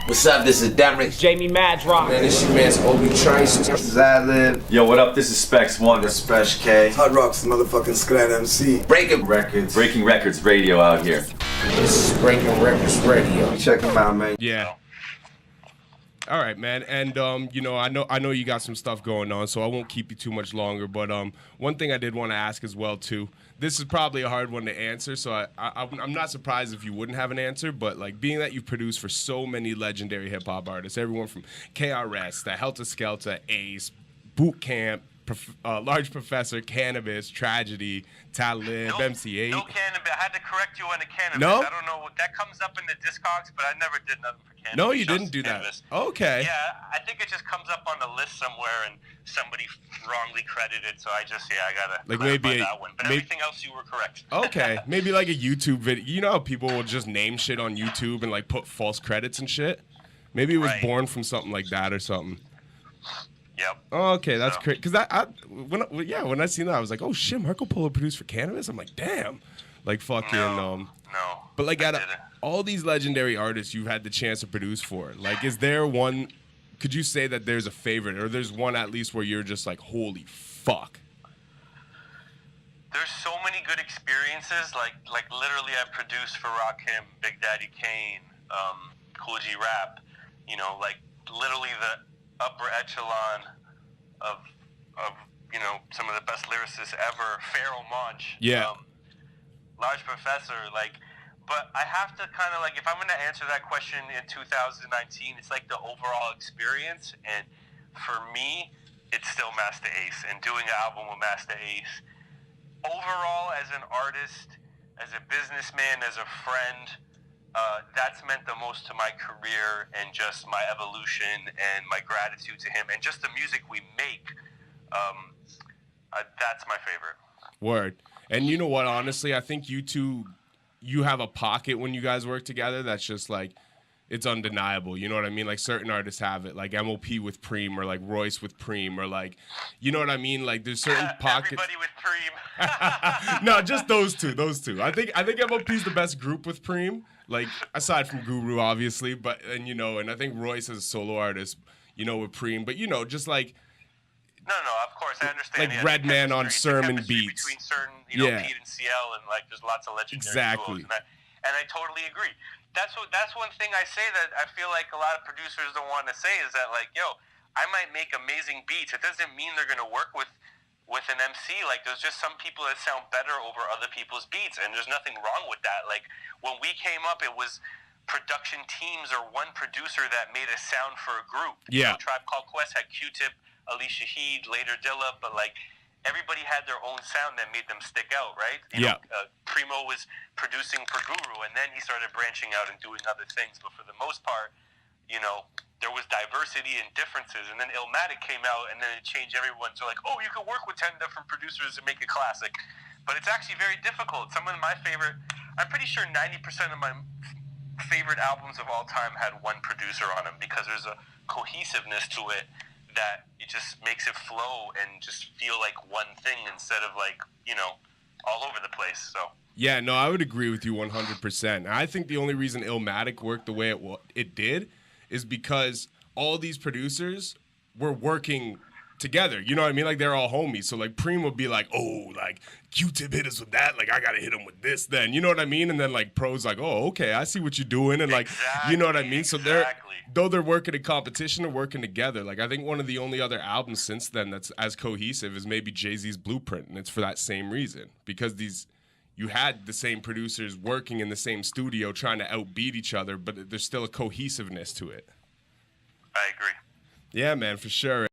What's up? This is Derek. Jamie Madrock. Man, this your man's Obi Trice. This is Ad-Lib. Yo, what up? This is Spesh One. This is Spesh K. Hot Rock's motherfucking Skot MC. Breaking Records. Breaking Records Radio out here. This is Breaking Records Radio. Check them out, man. Yeah. All right, man, and you know, I know you got some stuff going on, so I won't keep you too much longer. But one thing I did want to ask as well too. This is probably a hard one to answer, so I'm not surprised if you wouldn't have an answer. But like, being that you've produced for so many legendary hip hop artists, everyone from KRS, the Helter Skelter, Ace, Boot Camp, Large Professor, Cannabis, Tragedy, Talib, MC8. No Cannabis. I had to correct you on the Cannabis. No? I don't know what that comes up in the Discogs, but I never did nothing for Cannabis. No, you didn't do Cannabis. that. Okay. Yeah, I think it just comes up on the list somewhere and somebody wrongly credited, so I gotta like clarify maybe that one. But everything else you were correct. Okay, maybe like a YouTube video. You know how people will just name shit on YouTube and like put false credits and shit? Maybe it was born from something like that or something. Yep. Oh, okay, that's crazy. Because when I seen that, I was like, oh shit, Marco Polo produced for Cannabis. I'm like, damn, like fucking No. But like, out of all these legendary artists you've had the chance to produce for, like, is there one? Could you say that there's a favorite, or there's one at least where you're just like, holy fuck? There's so many good experiences. Like literally, I've produced for Rakim, Big Daddy Kane, Cool G Rap. You know, like literally the upper echelon of you know, some of the best lyricists ever. Pharaoh Monch. Yeah. Large Professor. Like, but I have to kind of like, if I'm going to answer that question in 2019, it's like the overall experience. And for me, it's still Master Ace and doing an album with Master Ace. Overall, as an artist, as a businessman, as a friend, that's meant the most to my career and just my evolution and my gratitude to him and just the music we make. That's my favorite. Word. And you know what? Honestly, I think you two, you have a pocket when you guys work together that's just like, it's undeniable. You know what I mean? Like certain artists have it, like MOP with Preem, or like Royce with Preem, or like, you know what I mean? Like there's certain pockets. Everybody with Preem. No, just those two. I think MOP's the best group with Preem. Like aside from Guru, obviously, but and you know, and I think Royce as a solo artist, you know, with Preem, but you know, just like. No, of course, I understand. Like Redman on Sermon beats. Between certain, you know, Pete and CL, and like there's lots of legendary exactly. duos, and I totally agree. That's one thing I say that I feel like a lot of producers don't want to say is that like, yo, I might make amazing beats. It doesn't mean they're gonna work with an MC. Like there's just some people that sound better over other people's beats, and there's nothing wrong with that. Like when we came up, it was production teams or one producer that made a sound for a group. Yeah. You know, Tribe Called Quest had Q-Tip, Alicia Heed, later Dilla, but like everybody had their own sound that made them stick out, right? You know, Primo was producing for Guru, and then he started branching out and doing other things. But for the most part, you know, there was diversity and differences. And then Illmatic came out, and then it changed everyone. So like, oh, you can work with 10 different producers and make a classic. But it's actually very difficult. Some of my favorite, I'm pretty sure 90% of my favorite albums of all time had one producer on them, because there's a cohesiveness to it that it just makes it flow and just feel like one thing instead of like, you know, all over the place. So yeah, no, I would agree with you 100%. I think the only reason Illmatic worked the way it did is because all these producers were working together. You know what I mean? Like they're all homies. So like Preem would be like, oh, like Q-Tip hit us with that. Like I gotta hit him with this then. You know what I mean? And then like Pro's like, oh, okay, I see what you're doing. And like, you know what I mean? So though they're working in competition, they're working together. Like I think one of the only other albums since then that's as cohesive is maybe Jay-Z's Blueprint. And it's for that same reason. Because you had the same producers working in the same studio trying to outbeat each other, but there's still a cohesiveness to it. I agree. Yeah, man, for sure.